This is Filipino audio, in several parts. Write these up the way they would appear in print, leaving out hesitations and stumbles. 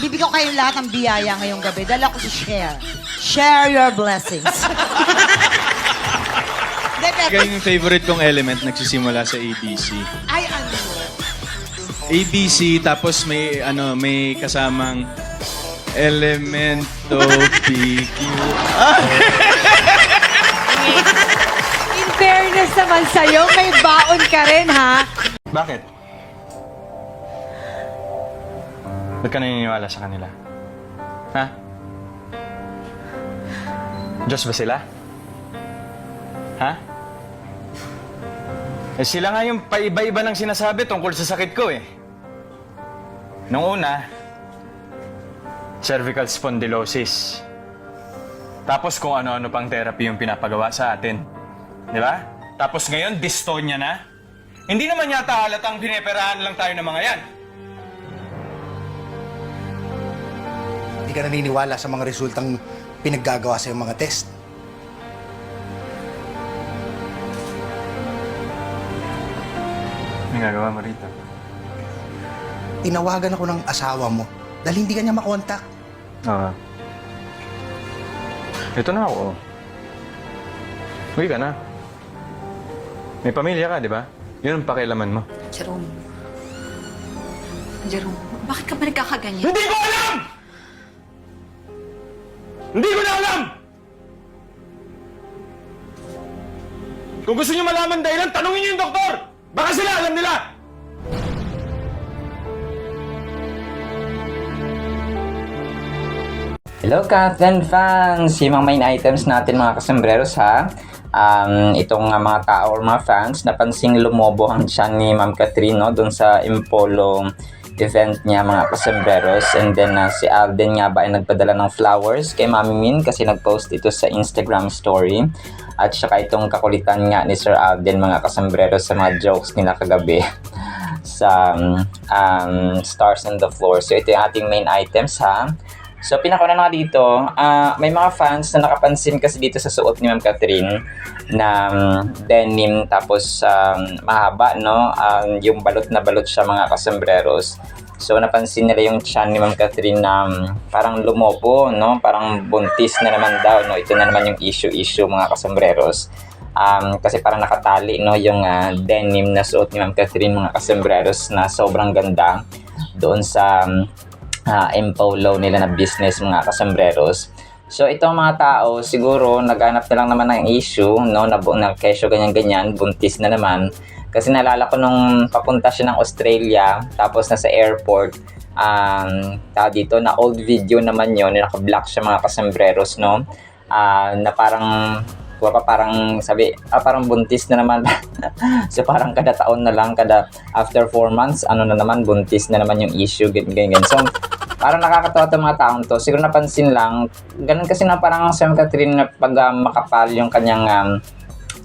bibigyan ko kayong lahat ng biyaya ngayong gabi. Dala ko si Share. Share your blessings. Kaya yung favorite kong element nagsisimula sa ABC. Ay, ano? ABC, tapos may kasamang elemento PQ. In fairness naman sa'yo, may baon ka rin, ha? Bakit? Ba't ka naniniwala sa kanila? Ha? Diyos ba sila? Ha? Eh sila nga yung paiba-iba ng sinasabi tungkol sa sakit ko eh. Nung una, cervical spondylosis. Tapos kung ano-ano pang therapy yung pinapagawa sa atin. Di ba? Tapos ngayon, dystonia na. Hindi naman yata halatang pineperahan lang tayo ng mga yan. Hindi ka naniniwala sa mga resultang pinaggagawa sa mga test. May gagawa mo rito. Tinawagan ako ng asawa mo dahil hindi ka niya makontak. Oo. Ito na ako. Uwi ka na. May pamilya ka, di ba? Yun ang pakialaman mo. Jerome. Jerome, bakit ka ba nagkakaganyan? Hindi ko alam! Hindi ko na alam! Kung gusto niyo malaman dahilan, tanungin niyo yung doktor! Baka sila alam nila! Hello Kathleen fans! Yung mga main items natin mga kasembreros ha. Itong mga tao or mga fans, napansing lumobo ang tiyan ni Ma'am Catherine no, dun sa Impolo event niya mga kasembreros. And then si Alden nga ba ay nagpadala ng flowers kay Mami Min kasi nagpost ito sa Instagram story. At saka itong kakulitan nga ni Sir Alden mga kasembreros sa mga jokes nila kagabi sa Stars on the Floor. So ito yung ating main items ha. So, pinakauna na nga dito, may mga fans na nakapansin kasi dito sa suot ni Ma'am Catherine na denim tapos mahaba, no? Yung balot na balot siya mga kasembreros. So, napansin nila yung tiyan ni Ma'am Catherine na parang lumobo, no? Parang buntis na naman daw, no? Ito na naman yung issue mga kasembreros. Kasi parang nakatali, no? Yung denim na suot ni Ma'am Catherine mga kasembreros na sobrang ganda doon sa Impolo nila na business mga kasembreros. So itong mga tao siguro naghanap na lang naman ng issue no na kesyo ganyan-ganyan, buntis na naman. Kasi naalala ko nung papunta siya ng Australia tapos nasa airport dito na old video naman yon, naka-black siya mga kasembreros no. Na parang sabi, parang buntis na naman. So parang kada taon na lang, kada after 4 months, ano na naman, buntis na naman yung issue, ganyan. So parang nakakatawa itong mga taong to. Siguro napansin lang, ganun kasi na parang si Ma'am Catherine na pag makapal yung kanyang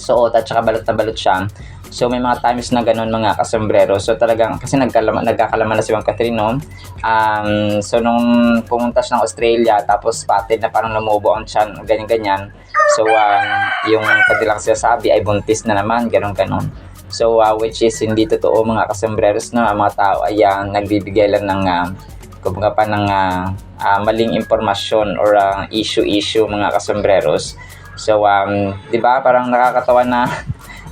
suot at saka balot na balot siya. So may mga times na ganun mga kasombrero. So talagang kasi nagkakalaman na si Ma'am Catherine no. So nung pumunta siya ng Australia tapos patid na parang lumubo ang tiyan, ganyan. So yung kadilang sinasabi ay buntis na naman, ganun. So which is hindi totoo mga kasombreros no. Ang mga tao ay nagbibigay lang ng kumbaga pa ng maling impormasyon or issue mga kasombreros. So 'di ba parang nakakatawa na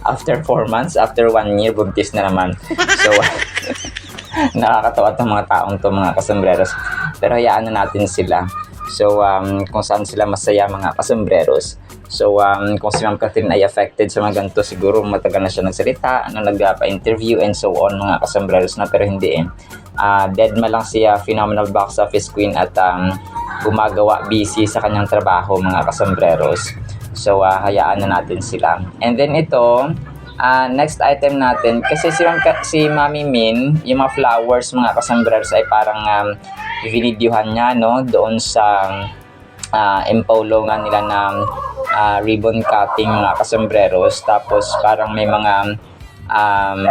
after 4 months, after 1 year, buntis na naman. So, nakakatawa itong mga taong to mga kasombreros. Pero hayaan na natin sila. So, kung saan sila masaya mga kasombreros. So, kung si Ma'am Catherine ay affected sa mga ganito, siguro matagal na siya nagsalita, nagpa-interview and so on mga kasombreros na, pero hindi dead ma lang siya, phenomenal box office queen at gumagawa busy sa kanyang trabaho mga kasombreros. So, hayaan na natin sila. And then ito, next item natin, kasi si Mami Min, yung mga flowers, mga kasombreros ay parang vinidyohan niya, no? Doon sa Impolo nga nila na ribbon cutting, mga kasombreros. Tapos parang may mga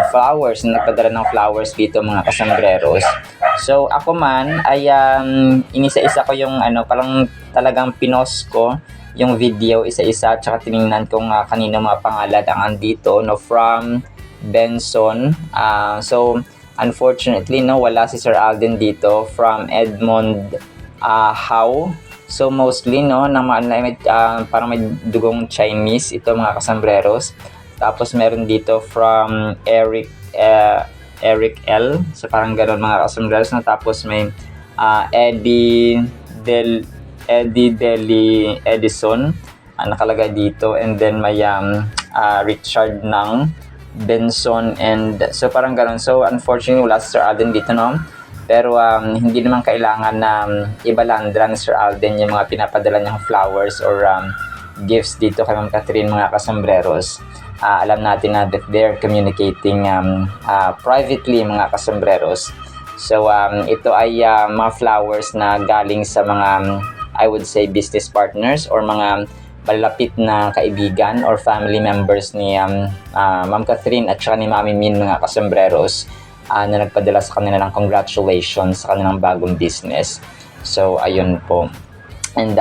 flowers, nagpadala ng flowers dito, mga kasombreros. So, ako man ay inisa-isa ko yung parang talagang pinost ko yung video isa-isa, tsaka tinignan kung kanino mga pangalan ang andito, no, from Benson. So unfortunately, no, wala si Sir Alden dito from Edmond Howe. So mostly, no, parang may dugong Chinese ito mga kasambreros. Tapos meron dito from Eric L. So parang gano'n mga kasambreros. No? Tapos may Eddie Deli Edison nakalagay dito, and then may Richard ng Benson, and so parang gano'n. So unfortunately wala si Sir Alden dito, no? Pero hindi naman kailangan na ibalandra ni Sir Alden yung mga pinapadala niyang flowers or gifts dito kay Ma'am Catherine mga kasambreros. Alam natin na that they're communicating privately mga kasambreros. So ito ay mga flowers na galing sa mga I would say business partners or mga malapit na kaibigan or family members ni Ma'am Catherine at saka ni Mami Min mga kasambreros na nagpadala sa kanila ng congratulations sa kanilang bagong business. So ayun po. And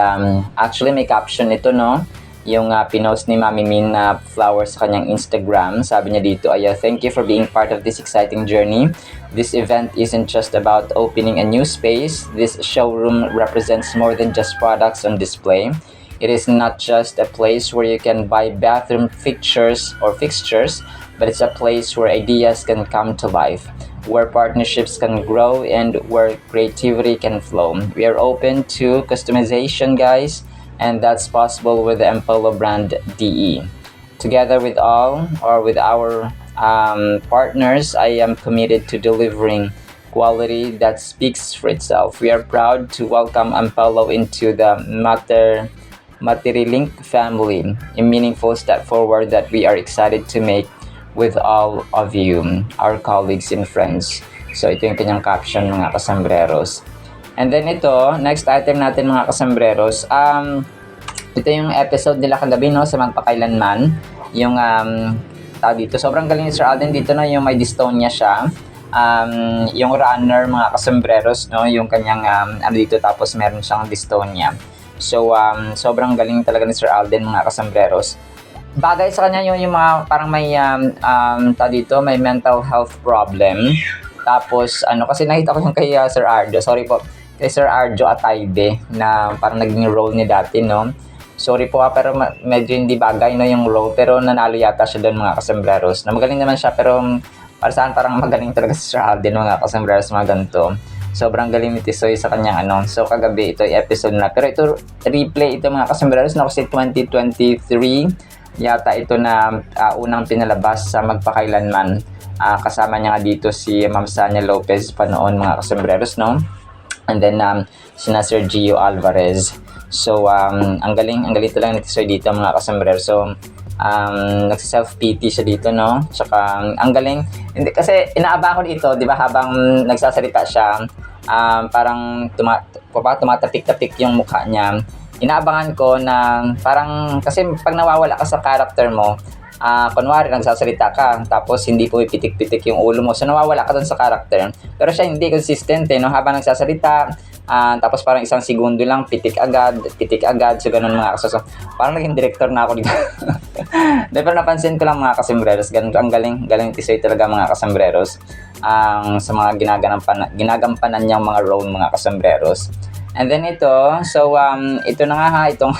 actually may caption ito, no? Yung pinost ni Mami Min na flowers sa kanyang Instagram. Sabi niya dito ay thank you for being part of this exciting journey. This event isn't just about opening a new space. This showroom represents more than just products on display. It is not just a place where you can buy bathroom fixtures, but it's a place where ideas can come to life, where partnerships can grow, and where creativity can flow. We are open to customization, guys, and that's possible with the Empolo brand DE. Together with our partners, I am committed to delivering quality that speaks for itself. We are proud to welcome Empolo into the Materilink family, a meaningful step forward that we are excited to make with all of you, our colleagues and friends. So ito yung kanyang caption mga kasambreros. And then ito, next item natin mga kasambreros, ito yung episode nila kagabi, no, sa Magpakailanman. Yung tao dito, sobrang galing ni Sir Alden dito, no, yung may dystonia siya. Yung runner mga kasambreros, no, yung kanyang dito, tapos meron siyang dystonia. So sobrang galing talaga ni Sir Alden mga kasambreros. Bagay sa kanya yung mga parang may dito, may mental health problem. Tapos kasi nakita ko yung kay Sir Arjo, sorry po, kay Sir Arjo Atayde na parang naging role ni dati, no. Sorry po pero medyo hindi bagay, no, yung role, pero nanalo yata siya doon mga kasambreros. Na magaling naman siya, pero para saan parang magaling talaga si Sir Alden mga kasambreros mga ganito. Sobrang galing ni Tisoy sa kanyang So kagabi ito yung episode na. Pero ito replay ito mga kasambreros na kasi 2023 yata ito na unang pinalabas sa Magpakailanman. Kasama niya nga dito si Ma'am Sanya Lopez pa noon mga kasambreros, no? And then sina Sir Gio Alvarez. So ang galing talaga ni Tisoy dito mga kasambreros. So nagsi-self-pity siya dito, no? Tsaka ang galing. Hindi, kasi inaaba ko dito, di ba, habang nagsasalita siya, parang tumatapik-tapik yung mukha niya. Inaabangan ko na parang, kasi pag nawawala ka sa character mo, kunwari nagsasalita ka, tapos hindi pumipitik-pitik yung ulo mo, so nawawala ka dun sa character. Pero siya hindi consistent, no? Habang nagsasalita, tapos parang isang segundo lang, pitik agad, so ganun mga kaso. Parang naging director na ako dito. Pero napansin ko lang mga kasambreros, ganun, ang galing Tisoy talaga mga kasambreros, sa mga ginagampanan niyang mga role mga kasambreros. And then ito, so ito na nga itong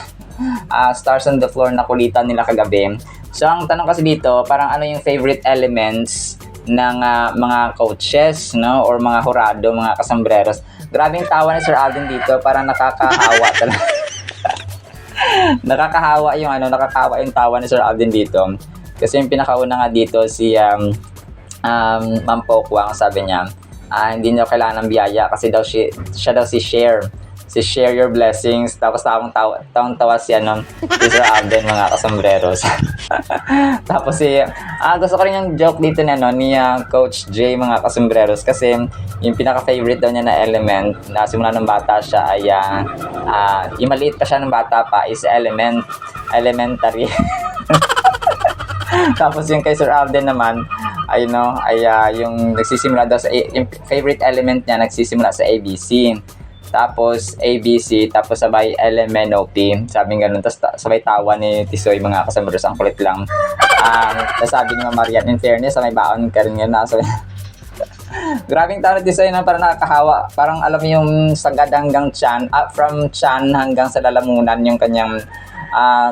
Stars on the Floor na kulitan nila kagabi. So ang tanong kasi dito, parang ano yung favorite elements ng mga coaches, no, or mga hurado, mga kasambreros. Grabe yung tawa ni Sir Alden dito, parang nakakahawa talaga. nakakahawa yung tawa ni Sir Alden dito. Kasi yung pinakauna nga dito si Ma'am Pokwang, sabi niya, hindi niya kailangan ng biyaya kasi daw siya daw si share your blessings. Tapos tawang-tawa si Sir Alden mga kasambreros. Tapos gusto ko rin yung joke dito ni Coach J mga kasambreros, kasi yung pinaka-favorite daw niya na element na simula ng bata siya ay yung maliit pa siya ng bata pa is elementary. Tapos yung kay Sir Alden naman ay yung nagsisimula daw sa yung favorite element niya nagsisimula sa ABC. Tapos ABC, tapos sabay LMNOP, sabi nga ganun. Tapos sabay tawa ni Tisoy mga kasambreros, ang kulit lang. Tapos sabi ni Ma'am Marian, in fairness, may baon ka rin yun. Grabing talent design na parang nakakahawa. Parang alam mo yung sagad hanggang tiyan, from tiyan hanggang sa lalamunan yung kanyang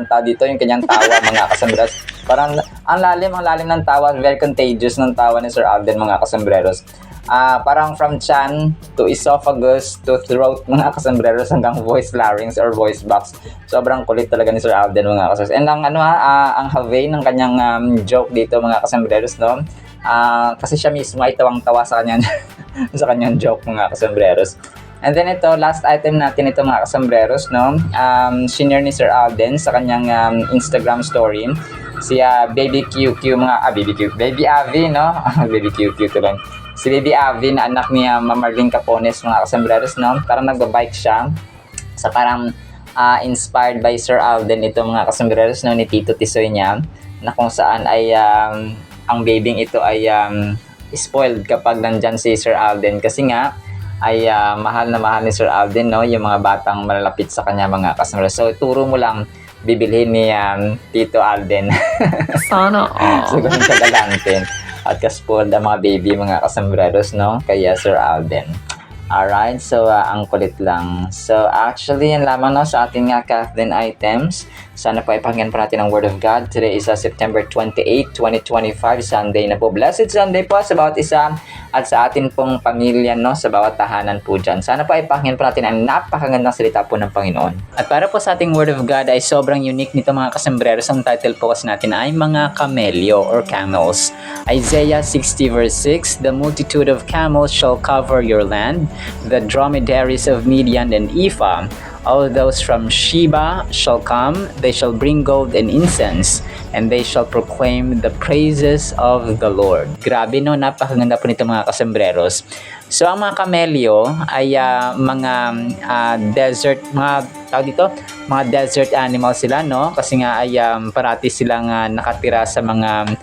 tao dito, yung kanyang tawa mga kasambreros. Parang ang lalim ng tawa, very contagious ng tawa ni Sir Alden mga kasambreros. Parang from chan to esophagus to throat mga kasambreros hanggang voice larynx or voice box. Sobrang kulit talaga ni Sir Alden mga kasambreros. And ang have ng kanyang joke dito mga kasambreros, no? Kasi siya mismo ay tawang-tawa sa kanyang sa kanyang joke mga kasambreros. And then ito, last item natin ito mga kasambreros, no? Senior ni Sir Alden sa kanyang Instagram story. Si Baby QQ Baby Avi, no? Baby QQ to lang. Si Baby Avi na anak ni Marlene Capones mga kasambreros, no? Parang nagbabike siya. Sa parang inspired by Sir Alden ito mga kasambreros, no? Ni Tito Tisoy niya, na kung saan ay ang babing ito ay spoiled kapag nandyan si Sir Alden. Kasi nga, ay mahal na mahal ni Sir Alden, no? Yung mga batang malalapit sa kanya mga kasambreros. So, turo mo lang bibilhin ni Tito Alden. Sana all. So, ganun kagalantin. At ka-spoiled ang mga baby, mga kasambreros, no? Kaya Sir Alden. Alright, so ang kulit lang. So, actually, yan lamang no, sa ating Kathleen items. Sana po ipakinggan po natin ang Word of God. Today is September 28, 2025, Sunday na po. Blessed Sunday po sa bawat isa at sa atin pong pamilya, no, sa bawat tahanan po dyan. Sana po ipakinggan po natin ang napakagandang salita po ng Panginoon. At para po sa ating Word of God ay sobrang unique nito mga kasambreros. Ang title po kasi natin ay mga camelyo or camels. Isaiah 60 verse 6, the multitude of camels shall cover your land, the dromedaries of Midian and Ephah. All those from Sheba shall come, they shall bring gold and incense, and they shall proclaim the praises of the Lord. Grabe no, napakaganda po nito mga kasambreros. So ang mga kamelyo ay mga desert, mga desert animals sila, no? Kasi nga ay parati silang nakatira sa mga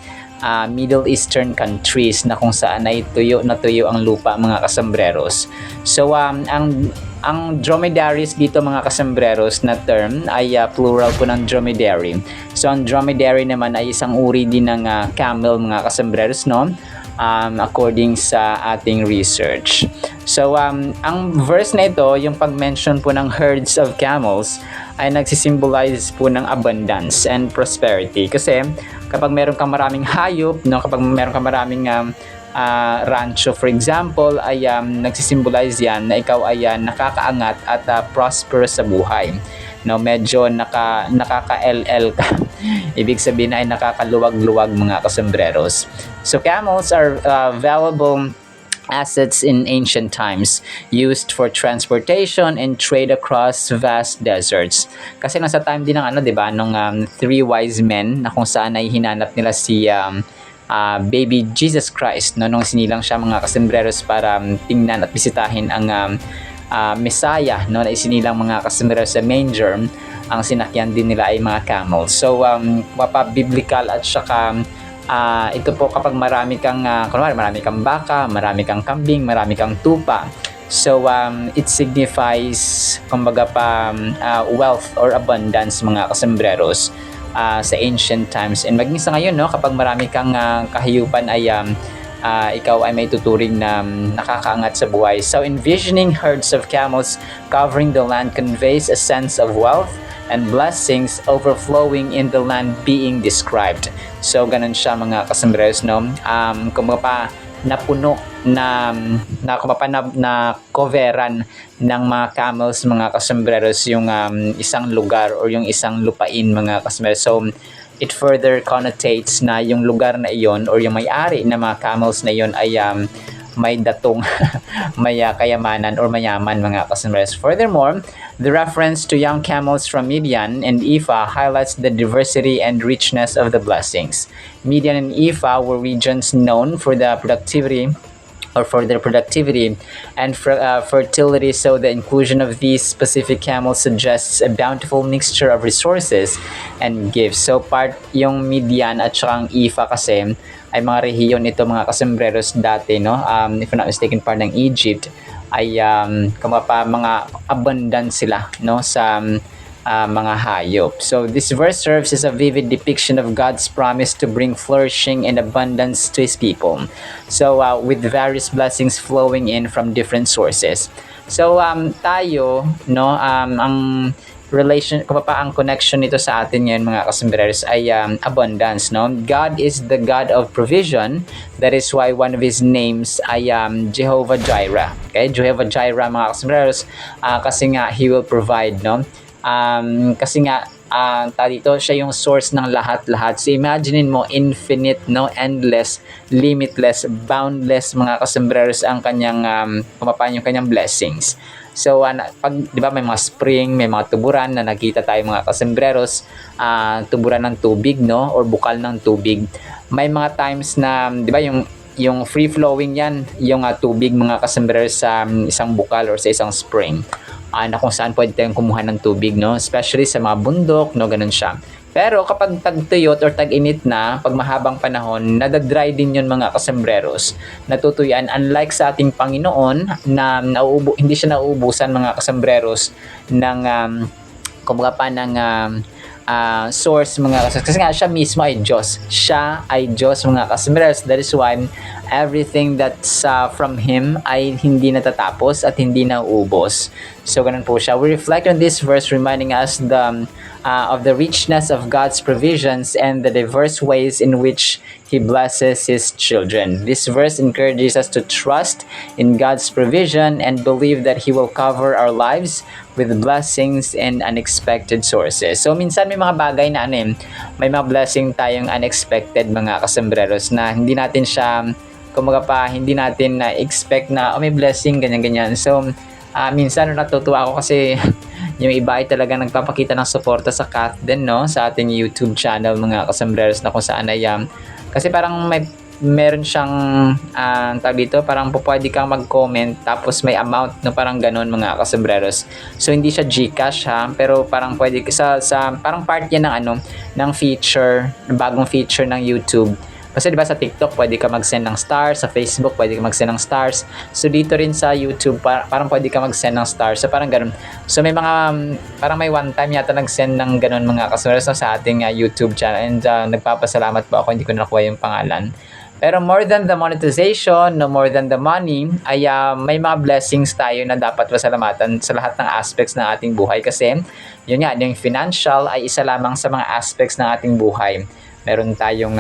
Middle Eastern countries na kung saan ay tuyo na tuyo ang lupa mga kasambreros. So ang dromedaries dito mga kasambreros na term ay plural po ng dromedary. So ang dromedary naman ay isang uri din ng camel mga kasambreros, no? According sa ating research. So ang verse na ito, yung pag-mention po ng herds of camels ay nagsisimbolize po ng abundance and prosperity. Kasi kapag meron kang maraming hayop, no, kapag meron kang maraming rancho for example, ay nagsisimbolize yan na ikaw ay nakakaangat at prosperous sa buhay. No, medyo nakaka-LL ka. Ibig sabihin ay nakakaluwag-luwag mga kasambreros. So camels are valuable assets in ancient times, used for transportation and trade across vast deserts. Kasi nasa time din ng di ba, nung three wise men na kung saan ay hinanap nila si baby Jesus Christ, no, nung sinilang siya mga kasambreros para tingnan at bisitahin ang Messiah, no, na isinilang mga kasambreros sa manger. Ang sinakyan din nila ay mga camels. So mapa-biblical at saka ito po kapag marami kang marami kang baka, marami kang kambing, marami kang tupa. So it signifies kumbaga pa wealth or abundance mga kasambreros sa ancient times. And maging sa ngayon, no, kapag marami kang kahiyupan ay ikaw ay may tuturing na nakakaangat sa buhay. So envisioning herds of camels covering the land conveys a sense of wealth and blessings overflowing in the land being described. So ganun siya mga kasambreros, no? Kumbaga pa napuno na coveran ng mga camels mga kasambreros yung isang lugar or yung isang lupain mga kasambreros. So it further connotates na yung lugar na iyon or yung may-ari na mga camels na iyon ay may datong may kayamanan or mayaman mga kasambreros. Furthermore, the reference to young camels from Midian and Ephah highlights the diversity and richness of the blessings. Midian and Ephah were regions known for the productivity and fertility, so the inclusion of these specific camels suggests a bountiful mixture of resources and gifts. So part yung Midian at saka ang Ephah kasi ay mga rehiyon nito mga kasambreros dati, no? If I'm not mistaken, part ng Egypt ay mga abundant sila, no, sa mga hayop. So this verse serves as a vivid depiction of God's promise to bring flourishing and abundance to His people. So with various blessings flowing in from different sources. So tayo, no, ang relation, kung pa ang connection nito sa atin ngayon mga kasombrerers ay abundance, no? God is the God of provision. That is why one of His names ay Jehovah Jireh. Okay, Jehovah Jireh mga kasombrerers, kasi nga He will provide, no? Kasi nga dito siya yung source ng lahat-lahat. So imaginein mo, infinite, no, endless, limitless, boundless mga kasombrerers ang kanyang yung kanyang blessings. So pag 'di ba may mga spring, may mga tuburan na nakita tayo mga kasembreros, tuburan ng tubig, no, or bukal ng tubig. May mga times na 'di ba yung free flowing yan, yung tubig mga kasembreros sa isang bukal or sa isang spring. Na kung saan pwede tayong kumuha ng tubig, no, especially sa mga bundok, no, ganun siya. Pero kapag tag-tuyot or tag-init na, pag mahabang panahon, nadadry din yun mga kasembreros. Natutuyan, unlike sa ating Panginoon na hindi siya nauubusan mga kasembreros ng source mga kasembreros. Kasi nga siya mismo ay Diyos. Siya ay Diyos mga kasembreros. That is why everything that's from Him ay hindi natatapos at hindi nauubos. So ganun po siya. We reflect on this verse reminding us of the richness of God's provisions and the diverse ways in which He blesses His children. This verse encourages us to trust in God's provision and believe that He will cover our lives with blessings and unexpected sources. So minsan may mga bagay na may mga blessing tayong unexpected mga kasembreros na hindi natin siya, hindi natin na-expect na may blessing, ganyan-ganyan. So minsan natutuwa ako kasi yung iba ay talaga nagpapakita ng suporta sa Kath din, no, sa ating YouTube channel mga kasembreros, na kung saan ay kasi parang meron siyang tawag dito, parang pwede kang mag-comment tapos may amount, no, parang ganun mga kasembreros. So hindi siya GCash ha, pero parang pwede sa parang part yan ng feature, bagong feature ng YouTube. Kasi diba sa TikTok pwede ka mag-send ng stars, sa Facebook pwede ka mag-send ng stars. So dito rin sa YouTube parang pwede ka mag-send ng stars. So parang ganun. So may parang may one time yata nag-send ng ganun mga kasembreros sa ating YouTube channel, and nagpapasalamat po ako, hindi ko nakuha yung pangalan. Pero more than the monetization, no, more than the money, ay may mga blessings tayo na dapat pasalamatan sa lahat ng aspects ng ating buhay. Kasi yun nga, yung financial ay isa lamang sa mga aspects ng ating buhay. Meron tayong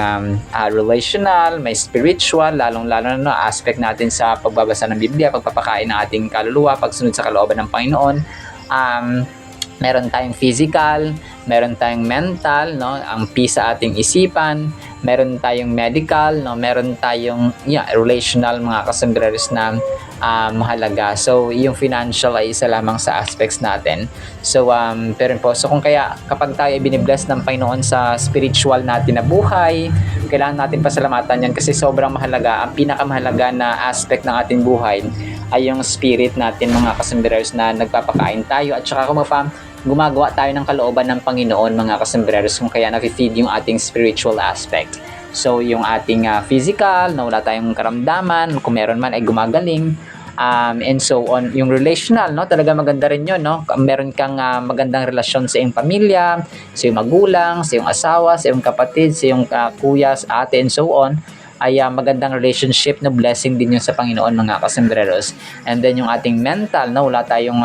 relational, may spiritual, lalong-lalo na aspect natin sa pagbabasa ng Biblia, pagpapakain ng ating kaluluwa, pagsunod sa kalooban ng Panginoon. Meron tayong physical, meron tayong mental, no, ang peace sa ating isipan, meron tayong medical, no, meron tayong relational mga kasembreros na mahalaga. So yung financial ay isa lamang sa aspects natin. So pero po, so kung kaya kapag tayo ay binibless ng Panginoon sa spiritual natin na buhay, kailangan natin pasalamatan yan kasi sobrang mahalaga. Ang pinakamahalaga na aspect ng ating buhay ay yung spirit natin mga kasembreros, na nagpapakain tayo at saka gumagawa tayo ng kalooban ng Panginoon mga kasembreros, kung kaya na-feed yung ating spiritual aspect. So yung ating physical, na wala tayong karamdaman, kung meron man ay gumagaling, and so on. Yung relational, no, talaga maganda rin yun, no? Meron kang magandang relasyon sa iyong pamilya, sa iyong magulang, sa iyong asawa, sa iyong kapatid, sa iyong kuya, ate, and so on, ay magandang relationship, na blessing din yun sa Panginoon mga kasembreros. And then yung ating mental, no, wala tayong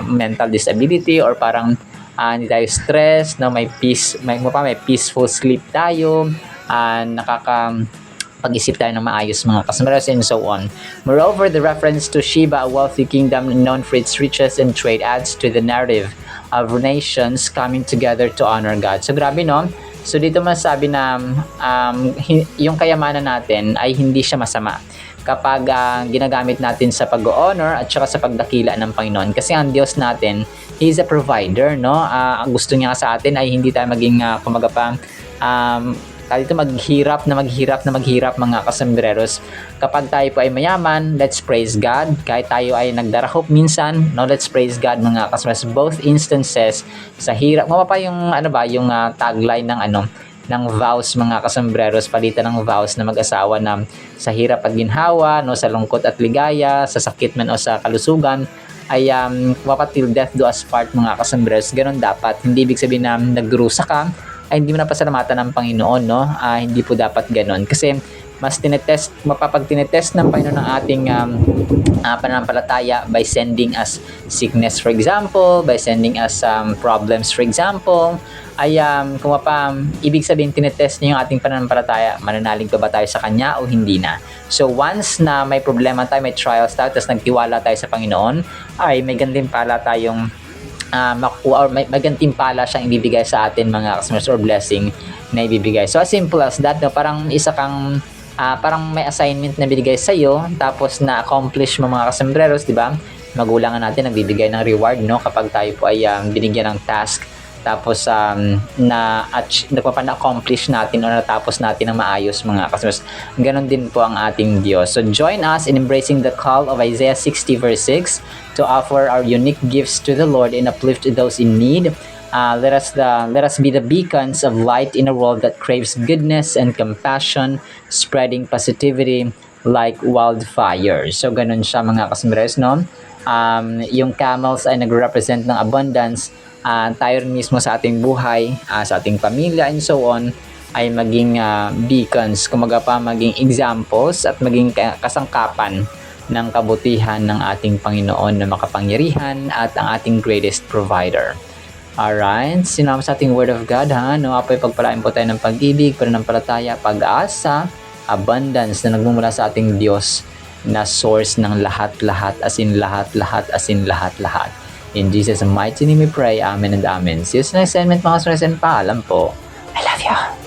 mental disability or parang hindi tayo stress, no, may peace, may peaceful sleep tayo, pag-isip tayo ng maayos mga kasembreros, and so on. Moreover, the reference to Sheba, a wealthy kingdom known for its riches and trade, adds to the narrative of nations coming together to honor God. So grabe, no? So dito masabi na yung kayamanan natin ay hindi siya masama kapag ginagamit natin sa pag-honor at saka sa pagdakila ng Panginoon. Kasi ang Diyos natin, He is a provider, no? Ang gusto niya sa atin ay hindi tayo maging maghirap mga kasembreros. Kapag tayo po ay mayaman, let's praise God. Kahit tayo ay nagdarahop minsan, no, let's praise God mga kasembreros. Both instances, sa hirap, yung tagline ng vows mga kasembreros, palitan ng vows na mag-asawa, na sa hirap at ginhawa, no, sa lungkot at ligaya, sa sakit man o sa kalusugan, ay dapat till death do us part mga kasambreros. Ganon dapat. Hindi ibig sabihin na nagdurusa ka ay hindi mo napasalamatan ng Panginoon, no? Hindi po dapat ganon. Kasi mapapag tinetest ng Panginoon ng ating pananampalataya by sending us sickness, for example, by sending us problems, for example, ay kung ibig sabihin tinetest niya yung ating pananampalataya, mananalig pa ba tayo sa Kanya o hindi na. So once na may problema tayo, may trials tayo, tapos nagtiwala tayo sa Panginoon, ay may gantimpala tayong makuha, or may gantimpala siyang ibibigay sa atin mga customers, or blessing na ibibigay. So as simple as that, no? Parang isa kang parang may assignment na binigay sa iyo, tapos na-accomplish mo mga kasembreros, di ba? Magulangan natin nagbibigay ng reward, no? Kapag tayo po ay binigyan ng task, tapos na-accomplish natin o natapos natin ng maayos mga kasembreros. Ganon din po ang ating Diyos. So join us in embracing the call of Isaiah 60 verse 6 to offer our unique gifts to the Lord and uplift those in need. Let us be the beacons of light in a world that craves goodness and compassion, spreading positivity like wildfire. So, ganun siya mga kasembreros, no? Yung camels ay nagre-represent ng abundance. Tayo rin mismo sa ating buhay, sa ating pamilya, and so on, ay maging beacons, kumaga pa maging examples at maging kasangkapan ng kabutihan ng ating Panginoon na makapangyarihan at ang ating greatest provider. Alright, sinama sa ating Word of God, ha? No, apoy pagpalain po tayo ng pag-ibig, pananampalataya, pag-asa, abundance na nagmumula sa ating Diyos na source ng lahat-lahat, as in lahat-lahat, as in lahat-lahat. In Jesus' mighty name we pray, Amen and Amen. See you sa next segment mga sunes, and paalam po. I love you.